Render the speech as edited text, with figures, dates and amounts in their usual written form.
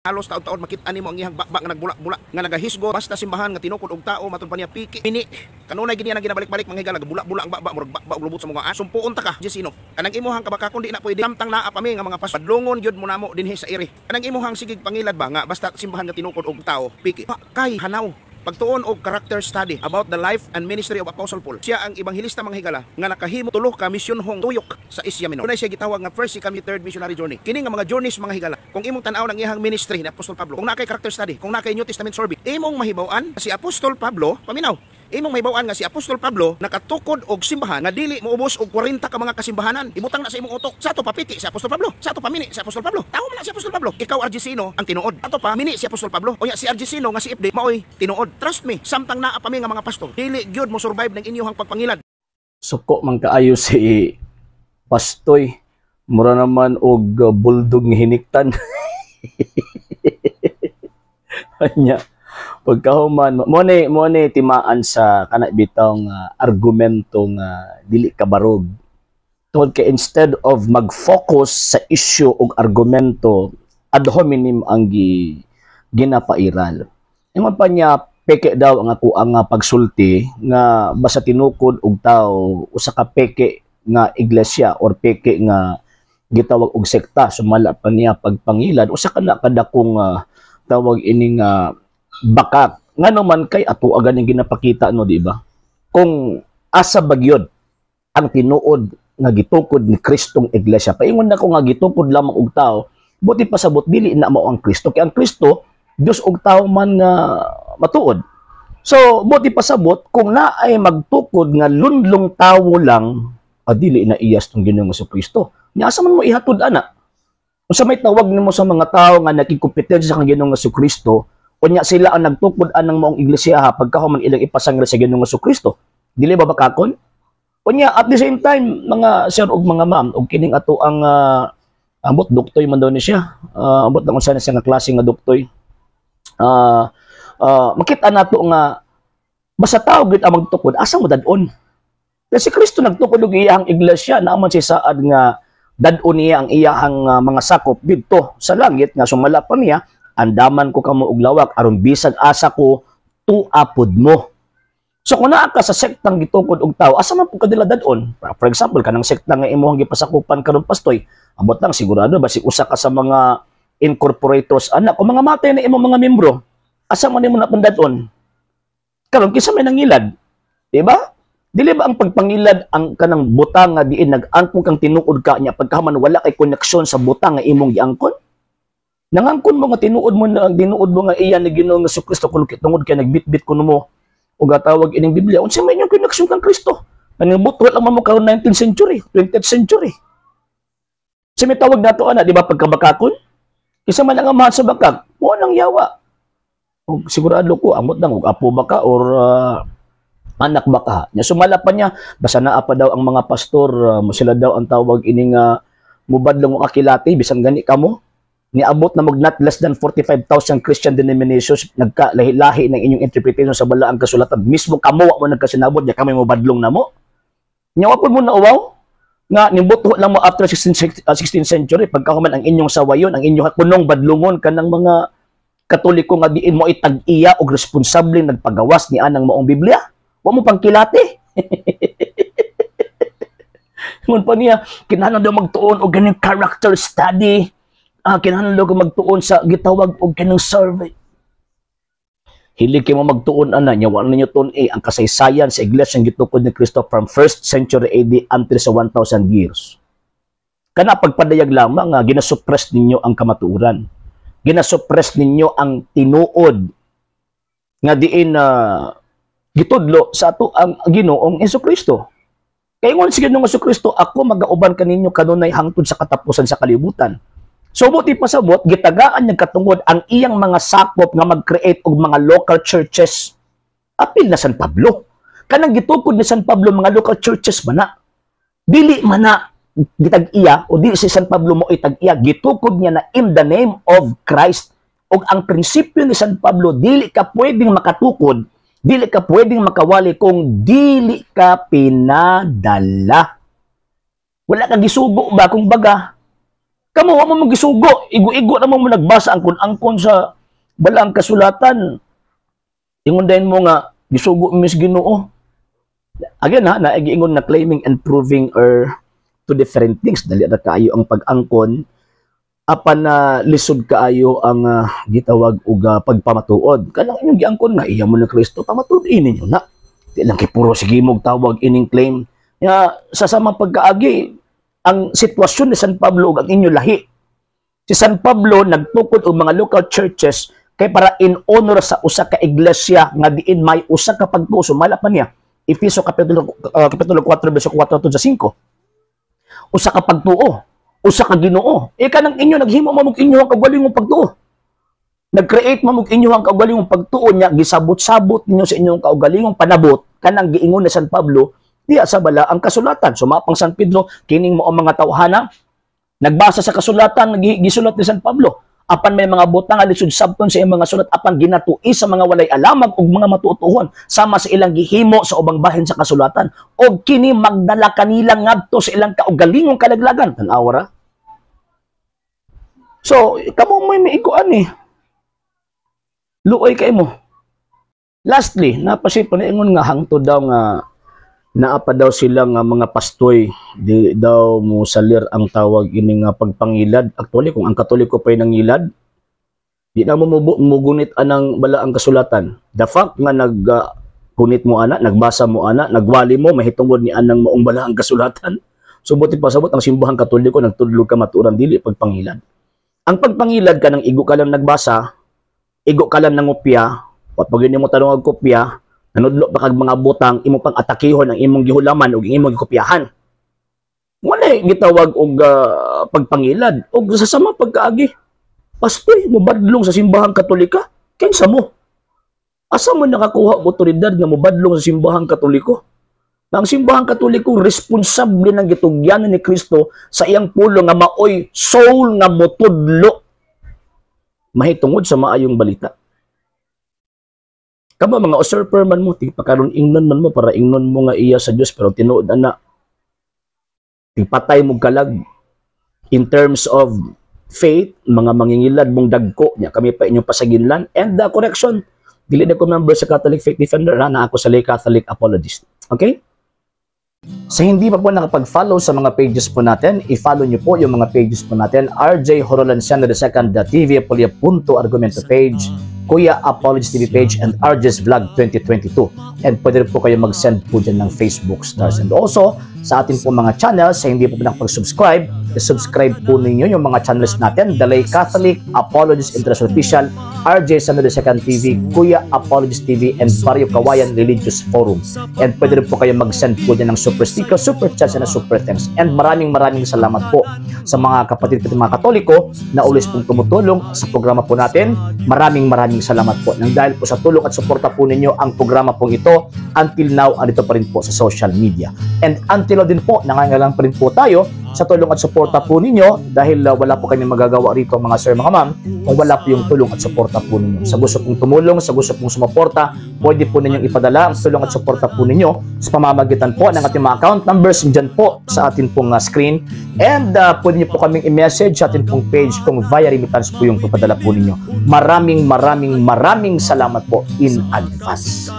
halos taon-taon makita nimo ang iyang bakbak nga nagbulak-bulak nga nagahisgo basta simbahan nga tinukod og tao matud pa niya piki mini kanunay gini ang ginabalik-balik mga higala bulak-bulak ang bakbak murag bakbak lubot sa mga sumpuon ta ka Jesino kanang imuhang kabakakon di na pwede samtang naa pa mi nga mga padlongon gyud mo namo dinhi sa iri kanang imuhang sigig pangilad ba nga basta simbahan nga tinukod og tao piki pa kay hanaw pagtuon og character study about the life and ministry of Apostle Paul. Siya ang ebanghilista mga higala nga nakahimo tulo ka misyon hong tuyok sa Asia Minor. Unay siya gitawag nga first, second, third missionary journey. Kini nga mga journeys mga higala. Kung imong tan-aw ng iyang ministry ni Apostol Pablo, kung nakay character study, kung nakay New Testament survey, imong mahibaw-an si Apostol Pablo, paminaw. Imong mahibaw-an nga si Apostol Pablo nakatukod og simbahan nga dili moubos og 40 ka mga kasimbahanan. Ibutang na sa imong utok. Sa ato papiti si Apostol Pablo, sa ato pamini si Apostol Pablo. Tawo man na si Apostol Pablo. Ikaw Argesino ang tinuod. Ato pa mini si Apostol Pablo. Unya si Argesino nga si FD maoy tinuod. Trust me, samtang naa pa mi nga mga pastor, dili gyud mo survive ng inyong pagpangilad. Suko man kaayo si Pastoy. Mura naman og buldog nga hiniktan. Anya pagkahuman mo ni timaan sa kana bitong argumento nga dili kabarog tungod kay instead of mag-focus sa issue og argumento ad hominem ang ginapairal imong pa niya peke daw ang ako ang pagsulti nga basta tinukod og tao usa ka peke nga iglesia or peke nga gitawag og sekta sumala pa niya pagpangilad usa ka na kadakong tawag ining bakak nga naman kay ato agad yung ginapakita no di ba kung asa bagyod ang tinuod nga gitukod ni Kristong iglesia paingon na ko nga gitukod lamang og tao buti pasabot dili na mao ang Kristo kay ang Kristo Dios og tao man nga matuod so buti pasabot kung naay magtukod nga lunlong tawo lang dili na iyas tong Ginoong Kristo nya asa man mo ihatod ana unsa may tawag nimo sa mga tao nga nakikompetensya sa Ginoong Kristo unya sila ang nagtukod anang maong iglesia ha pagkahuman ilang ipasangre sa Ginoong Kristo dili ba bakakon unya at the same time mga sir ug mga ma'am ug kining ato ang ambot doktoy man daw ni siya ambot na unsa na siya nga klase nga doktoy makita nato nga basta tao gid ang magtukod asa mo dadon kasi Kristo nagtukod og iyang iglesia naaman si saad nga dadon niya ang iyang mga sakop didto sa langit nga sumala pa niya andaman ko kamo og lawak aron bisag asa ko tuapod mo. So kung naa ka sa sektang gitukod og tao, asa man pud kadila dadon? For example, kanang sekta nga imong gipasakupan karon pastoy, ambot lang sigurado basi usa ka sa mga incorporators anak o mga matay na imong mga membro, asa man nimo napundadon? Karon kinsa may nangilad? Di ba? Dili ba ang pagpangilad ang kanang butang nga diin nag-angkon kang tinuod ka niya pagkaman wala kay koneksyon sa butang nga imong giangkon? Nangangkon mo nga tinuod mo na dinuod mo nga iya ni Ginoong Kristo kun tungod kay nagbitbit kuno mo o gatawag ining Biblia unsa may inyong koneksyon kang Kristo nanibot wala man mo karon 19th century 20th century sa may tawag nato ana di ba pagkabakakon isa man ang amahan sa bakak mo nang yawa og sigurado ko amot lang og apo baka or anak baka nya sumala pa niya basta naa pa daw ang mga pastor mo sila daw ang tawag ining mubadlong og akilati bisan gani kamo niabot na not less than 45,000 Christian denominations nagkalahi-lahi ng inyong interpretation sa balaang kasulatan mismo kamo mo nagkasinabot ya kami mo badlong namo nya wa pud mo na uwaw nga nimbuto lang mo after 16th century pagkahuman ang inyong sawayon ang inyong kunong badlongon kanang mga Katoliko nga diin mo itag-iya og responsable nagpagawas ni anang maong Biblia wa mo pangkilati ngon pa niya kinahanglan daw magtuon og ganing character study kinahanglan ko magtuon sa gitawag og kanang survey. Hilig kay mo magtuon ana nya wala ninyo tun-i ang kasaysayan sa iglesia gitukod ni Kristo from 1st century AD until sa 1,000 years. Kana pagpadayag lamang nga ginasuppress ninyo ang kamatuoran. Ginasuppress ninyo ang tinuod nga diin gitudlo sa ato ang Ginoong Kristo. Kay ngon si Ginoong Kristo ako magauban kaninyo kanunay hangtod sa katapusan sa kalibutan. So buti pasabot gitagaan niya katungod ang iyang mga sakop nga mag-create og mga local churches. Apil na San Pablo. Kanang gitukod ni San Pablo mga local churches man na. Dili man na gitag-iya o dili si San Pablo mo itag-iya gitukod niya na in the name of Christ. Og ang prinsipyo ni San Pablo dili ka pwedeng makatukod, dili ka pwedeng makawali kung dili ka pinadala. Wala ka gisugo ba kung baga Kamo wa mo magisugo, igo-igo naman mo nagbasa angkon-angkon sa balang kasulatan. Ingon din mo nga gisugo mis Ginoo. Again ha, naigiingon na claiming and proving are two different things. Dali ra kaayo ang pag-angkon apan na lisod kaayo ang gitawag og pagpamatuod. Kanang inyong giangkon na iya mo na Kristo, pamatuodin ninyo na. Di lang kay puro sige mog tawag ining claim. Ya sa samang pagkaagi ang sitwasyon ni San Pablo ug ang inyo lahi. Si San Pablo nagtukod og mga local churches kay para in honor sa usa ka iglesia nga diin may usa ka pagtuo. Sumala pa niya Efeso kapitulo 4 verso 4 to 5. Usa ka pagtuo, usa ka Ginoo. Kanang inyo naghimo mo inyo ang kaugalingong pagtuo. Nag-create mo inyo ang kaugalingong pagtuo niya, gisabot-sabot ninyo sa inyong kaugalingong panabot kanang giingon ni San Pablo diya sa bala ang kasulatan. Sumapang San Pedro kining mo ang mga tawhana nagbasa sa kasulatan gisulat ni San Pablo. Apan may mga butang alisod sabton sa iyang mga sulat apan ginatui sa mga walay alamag ug mga matutuhon sama sa ilang gihimo sa ubang bahin sa kasulatan og kini magdala kanila ngadto sa ilang kaugalingong kalaglagan. Tan-awa ra. So kamo may miikuan ni luoy kay mo. Lastly, napasip na ingon nga hangtod daw nga naapa daw sila nga mga pastoy di daw mo salir ang tawag ini nga pagpangilad. Actually kung ang Katoliko pa'y nangilad di na mo mugunit anang bala ang kasulatan. The fact nga nagkunit mo ana, nagbasa mo ana, nagwali mo mahitungod ni anang maong bala ang kasulatan. Subuti pasabot ang simbahang Katoliko nagtudlog ka maturan dili pagpangilad. Ang pagpangilad ka ng igo ka lang nagbasa, igo ka lang nangopya, at pag yun mo tanong ang kopya, nanudlo pa kag mga butang imo pang atakihon ang imong gihulaman ug imong gikopyahan. Wala gitawag og pagpangilad og sa sama pagkaagi. Pastoy mobadlong sa simbahang Katolika, kinsa mo? Asa mo nakakuha og otoridad nga mobadlong sa simbahang Katoliko? Ang simbahang Katoliko responsable ng gitugyanan ni Kristo sa iyang pulo nga maoy soul nga motudlo mahitungod sa maayong balita. Kaba mga usurper man mo, pakaron ingnon man mo para ingnon mo nga iya sa Dios pero tinuod ana. Patay mo kalag in terms of faith, mga mangingilad mong dagko nya kami pa inyong pasaginlan and the correction. Dili na ko member sa Catholic Faith Defender na ako sa lay Catholic apologist. Okay? Sa hindi pa po nakapag-follow sa mga pages po natin, i-follow nyo po yung mga pages po natin. RJ Horolanciano II TV Apolia Punto Argumento page, Kuya Apologist TV page, and RJ's Vlog 2022. And pwede rin po kayo mag-send po dyan ng Facebook stars. And also, sa ating po mga channels, sa hindi po nakapag-subscribe, i-subscribe po ninyo yung mga channels natin. The Lay Catholic, Apologist International Official, RJ Sano II TV, Kuya Apologist TV, and Barrio Kawayan Religious Forum. And pwede rin po kayo mag-send po dyan ng super sticker, super chats, and super thanks. And maraming salamat po sa mga kapatid at mga Katoliko na ulis pong tumutulong sa programa po natin. Maraming salamat po. Nang dahil po sa tulong at suporta po ninyo, ang programa po ito, until now, andito pa rin po sa social media. And until now din po, nangangailangan pa rin po tayo sa tulong at suporta po ninyo dahil wala po kami magagawa rito mga sir, mga ma'am, kung wala po yung tulong at suporta po ninyo. Sa gusto pong tumulong, sa gusto pong sumuporta, pwede po ninyong ipadala ang tulong at suporta po ninyo sa pamamagitan po ng ating mga account numbers dyan po sa ating pong screen. And pwede nyo po kaming i-message sa ating pong page kung via remittance po yung papadala po ninyo. Maraming salamat po in advance.